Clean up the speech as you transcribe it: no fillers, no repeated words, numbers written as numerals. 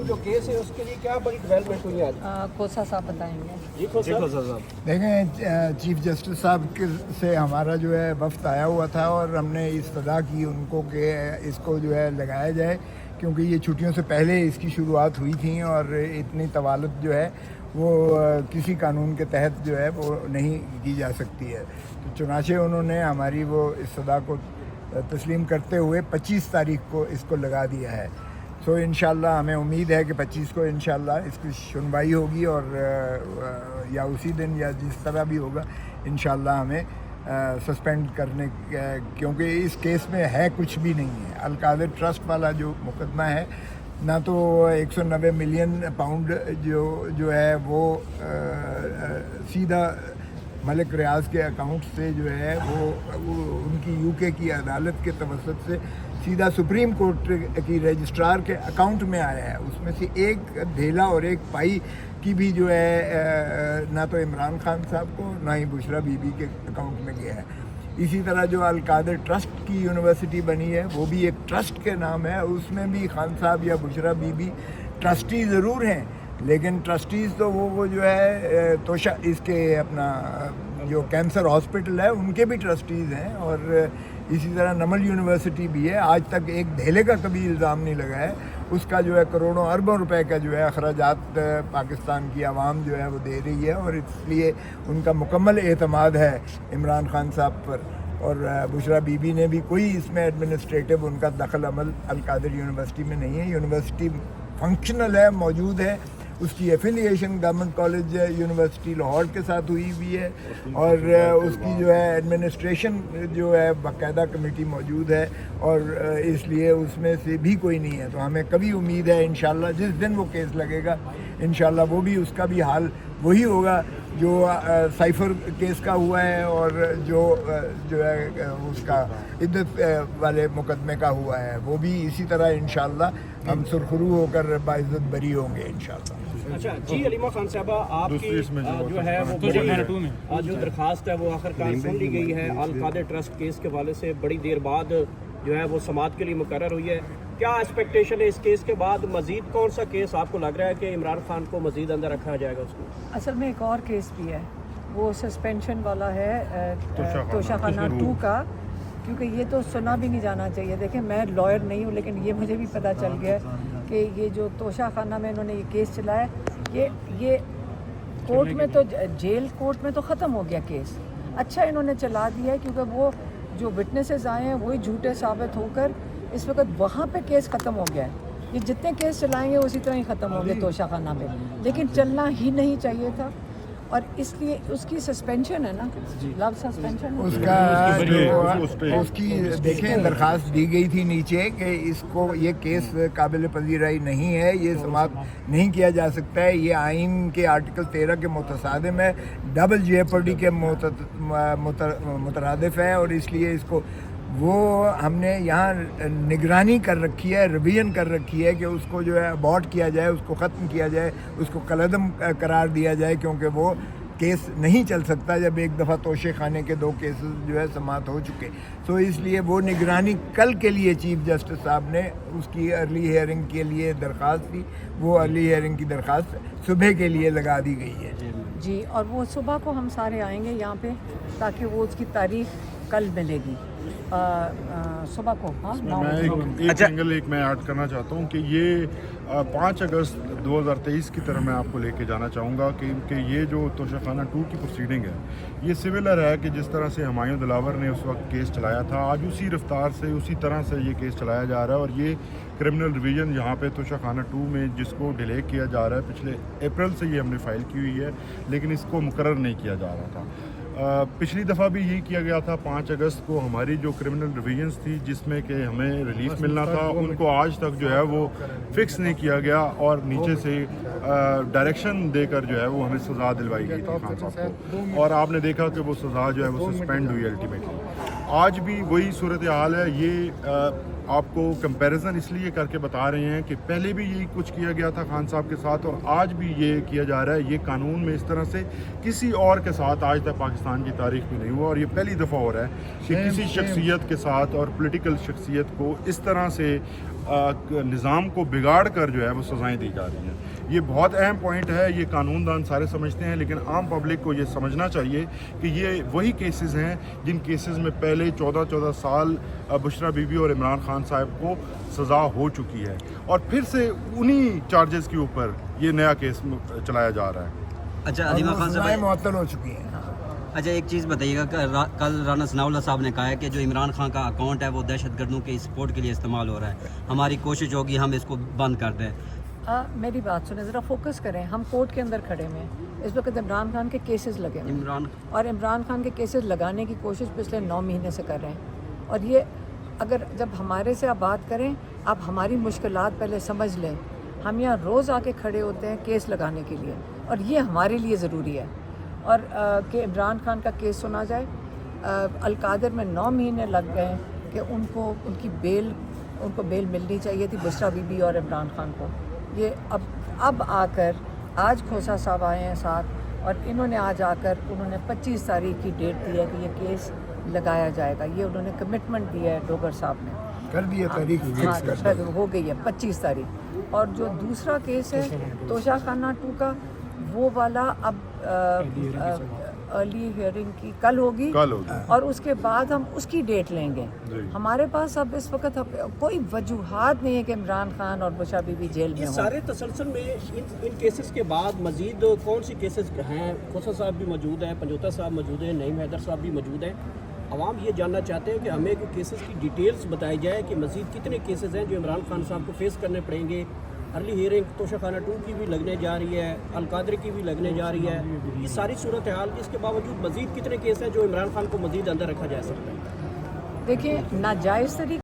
जो केस है उसके लिए क्या बड़ी डेवलपमेंट हुई आज? कोसा साहब बताएंगे। जी खोसा साहब। देखें, चीफ जस्टिस साहब से हमारा जो है वफ्द आया हुआ था और हमने इस्तदा की उनको कि इसको जो है लगाया जाए, क्योंकि ये छुट्टियों से पहले इसकी शुरुआत हुई थी और इतनी तवालत जो है वो किसी कानून के तहत जो है वो नहीं की जा सकती है। तो चुनाचे उन्होंने हमारी वो इस्तदा को तस्लीम करते हुए 25 तारीख को इसको लगा दिया है। सो इंशाल्लाह हमें उम्मीद है कि 25 को इंशाल्लाह इसकी सुनवाई होगी और या उसी दिन या जिस तरह भी होगा इंशाल्लाह हमें सस्पेंड करने, क्योंकि इस केस में है कुछ भी नहीं है। अल-कादिर ट्रस्ट वाला जो मुकदमा है, ना तो 190 मिलियन पाउंड जो है वो सीधा मलिक रियाज के अकाउंट से जो है वो उनकी यूके की अदालत के तवसत से सीधा सुप्रीम कोर्ट की रजिस्ट्रार के अकाउंट में आया है। उसमें से एक धेला और एक पाई की भी जो है ना तो इमरान खान साहब को ना ही बुशरा बीबी के अकाउंट में गया है। इसी तरह जो अल-कादिर ट्रस्ट की यूनिवर्सिटी बनी है वो भी एक ट्रस्ट के नाम है, उसमें भी खान साहब या बुशरा बीबी ट्रस्टी ज़रूर हैं, लेकिन ट्रस्टीज़ तो वो जो है तोशा इसके अपना जो कैंसर हॉस्पिटल है उनके भी ट्रस्टीज़ हैं, और इसी तरह नमल यूनिवर्सिटी भी है। आज तक एक धेले का कभी इल्ज़ाम नहीं लगा है, उसका जो है करोड़ों अरबों रुपए का जो है अखराजात पाकिस्तान की आवाम जो है वो दे रही है, और इसलिए उनका मुकम्मल एतमाद है इमरान खान साहब पर। और बुशरा बीबी ने भी कोई इसमें एडमिनिस्ट्रेटिव उनका दखल अमल अल-कादिर यूनिवर्सिटी में नहीं है। यूनिवर्सिटी फंक्शनल है, मौजूद है, उसकी affiliation government college university Lahore के साथ हुई हुई है, और उसकी जो है एडमिनिस्ट्रेशन जो है बाकायदा कमेटी मौजूद है, और इसलिए उसमें से भी कोई नहीं है। तो हमें कभी उम्मीद है इंशाल्लाह जिस दिन वो केस लगेगा इंशाल्लाह वो भी उसका भी हाल वही होगा जो साइफर केस का हुआ है और जो है उसका इद्दत वाले मुकदमे का हुआ है, वो भी इसी तरह इंशाल्लाह हम सुरखरू होकर बाइज्जत बरी होंगे इंशाल्लाह। अच्छा जी, अलीमा खान साहबा, आपकी जो है वो बड़ी जो दरखास्त है वो आखिरकार सुन ली गई है। अल-कादिर ट्रस्ट केस के हवाले से बड़ी देर बाद जो है वो समाअत के लिए मुकर्रर हुई है। क्या एक्सपेक्टेशन है इस केस के बाद? मजीद कौन सा केस आपको लग रहा है कि इमरान खान को मजीद अंदर रखा जाएगा उसको? असल में एक और केस भी है, वो सस्पेंशन वाला है तोशाखाना 2 का, क्योंकि ये तो सुना भी नहीं जाना चाहिए। देखें, मैं लॉयर नहीं हूँ, लेकिन ये मुझे भी पता चल गया कि ये जो तोशाखाना में इन्होंने ये केस चलाया, ये कोर्ट में तो जेल कोर्ट में तो ख़त्म हो गया केस। अच्छा इन्होंने चला दिया है, क्योंकि वो जो विटनेसेस आए हैं वही झूठे साबित होकर इस वक्त वहाँ पे केस ख़त्म हो गया है। ये जितने केस चलाएंगे उसी तरह ही ख़त्म हो गए तोशाखाना में, लेकिन चलना ही नहीं चाहिए था, और इसलिए उसकी सस्पेंशन है ना, लव सस्पेंशन है उसका उसकी देखें दरख्वास्त दी गई थी नीचे कि इसको ये केस काबिल पजीराई नहीं है, ये समाप्त नहीं किया जा सकता है, ये आइन के आर्टिकल 13 के मुतसादिम है, डबल जेपर्डी के मुतरादिफ है, और इसलिए इसको वो हमने यहाँ निगरानी कर रखी है, रिवीजन कर रखी है कि उसको जो है अबॉर्ट किया जाए, उसको ख़त्म किया जाए, उसको कलअदम करार दिया जाए, क्योंकि वो केस नहीं चल सकता जब एक दफ़ा तोशे खाने के 2 केसेस जो है समाप्त हो चुके। सो इसलिए वो निगरानी कल के लिए चीफ जस्टिस साहब ने उसकी अर्ली हियरिंग के लिए दरख्वास्त दी, वो अर्ली हियरिंग की दरख्वास्त सुबह के लिए लगा दी गई है जी, और वो सुबह को हम सारे आएंगे यहाँ पे, ताकि वो उसकी तारीख कल मिलेगी सुबह को। हाँ, एक एंगल मैं ऐड करना चाहता हूँ कि ये 5 अगस्त 2023 की तरह मैं आपको लेके जाना चाहूँगा कि ये जो तोशाखाना 2 की प्रोसीडिंग है ये सिमिलर है कि जिस तरह से हुमायूं दिलावर ने उस वक्त केस चलाया था, आज उसी रफ्तार से उसी तरह से ये केस चलाया जा रहा है। और ये क्रिमिनल रिवीजन यहाँ पे तोशाखाना 2 में जिसको डिले किया जा रहा है, पिछले अप्रैल से ये हमने फ़ाइल की हुई है, लेकिन इसको मुकर्रर नहीं किया जा रहा था। पिछली दफ़ा भी यही किया गया था। 5 अगस्त को हमारी जो क्रिमिनल रिवीजन्स थी जिसमें कि हमें रिलीफ मिलना था, उनको आज तक जो है वो फिक्स नहीं किया गया, और नीचे से डायरेक्शन देकर जो है वो हमें सज़ा दिलवाई गई थी खान साहब को, और आपने देखा कि वो सज़ा जो है वो सस्पेंड हुई अल्टीमेटली। आज भी वही सूरत हाल है। ये आपको कंपैरिजन इसलिए करके बता रहे हैं कि पहले भी यही कुछ किया गया था खान साहब के साथ, और आज भी ये किया जा रहा है। ये कानून में इस तरह से किसी और के साथ आज तक पाकिस्तान की तारीख में नहीं हुआ, और ये पहली दफ़ा हो रहा है कि किसी शख्सियत के साथ और पॉलिटिकल शख्सियत को इस तरह से निज़ाम को बिगाड़ कर जो है वो सज़ाएँ दी जा रही हैं। ये बहुत अहम पॉइंट है, ये कानूनदान सारे समझते हैं, लेकिन आम पब्लिक को ये समझना चाहिए कि ये वही केसेस हैं जिन केसेस में पहले 14-14 साल बुशरा बीबी और इमरान खान साहब को सज़ा हो चुकी है, और फिर से उन्हीं चार्जेस के ऊपर ये नया केस चलाया जा रहा है। अच्छा अलीमा खान साहब, मुअत्तल हो चुकी है। अच्छा एक चीज़ बताइएगा, कल राना सनाउल्लाह साहब ने कहा है कि जो इमरान खान का अकाउंट है वो दहशतगर्दों के सपोर्ट के लिए इस्तेमाल हो रहा है, हमारी कोशिश होगी हम इसको बंद कर दें। मेरी बात सुने, ज़रा फोकस करें। हम कोर्ट के अंदर खड़े हुए हैं इस वक्त, इमरान खान के केसेस लगे हुए हैं और इमरान खान के केसेस लगाने की कोशिश पिछले 9 महीने से कर रहे हैं। और ये अगर जब हमारे से आप बात करें, आप हमारी मुश्किलात पहले समझ लें। हम यहाँ रोज़ आके खड़े होते हैं केस लगाने के लिए, और ये हमारे लिए ज़रूरी है। और कि इमरान खान का केस सुना जाए, अलकादर में 9 महीने लग गए कि उनको बेल मिलनी चाहिए थी, बुशरा बीबी और इमरान खान को। ये अब आकर आज खोसा साहब आए हैं साथ, और इन्होंने आज आकर उन्होंने 25 तारीख की डेट दी है कि ये केस लगाया जाएगा। ये उन्होंने कमिटमेंट दिया है डोगर साहब ने, कर दिया तारीख फिक्स कर दी। हो गई है 25 तारीख। और जो दूसरा केस है तोशाखाना 2 का, वो वाला अब अर्ली हियरिंग की कल होगी, और उसके बाद हम उसकी डेट लेंगे। हमारे पास अब इस वक्त कोई वजूहात नहीं है कि इमरान खान और बुशरा बीबी जेल में इस सारे तसलसल में इन केसेस के बाद मजीद कौन सी केसेस हैं? खोसा साहब भी मौजूद हैं, पंजोता साहब मौजूद हैं, नईम हैदर साहब भी मौजूद हैं। आवाम ये जानना चाहते हैं कि हमें कोई केसेस की डिटेल्स बताई जाए कि मजीद कितने केसेस हैं जो इमरान खान साहब को फेस करने पड़ेंगे। अर्ली हियरिंग तोशाखाना 2 की भी लगने जा रही है, अलकादरी की भी लगने जा रही है। ये सारी सूरत हाल, इसके बावजूद मजीद कितने केस हैं जो इमरान खान को मजीद अंदर रखा जा सकता है? देखिए, नाजायज़ तरीके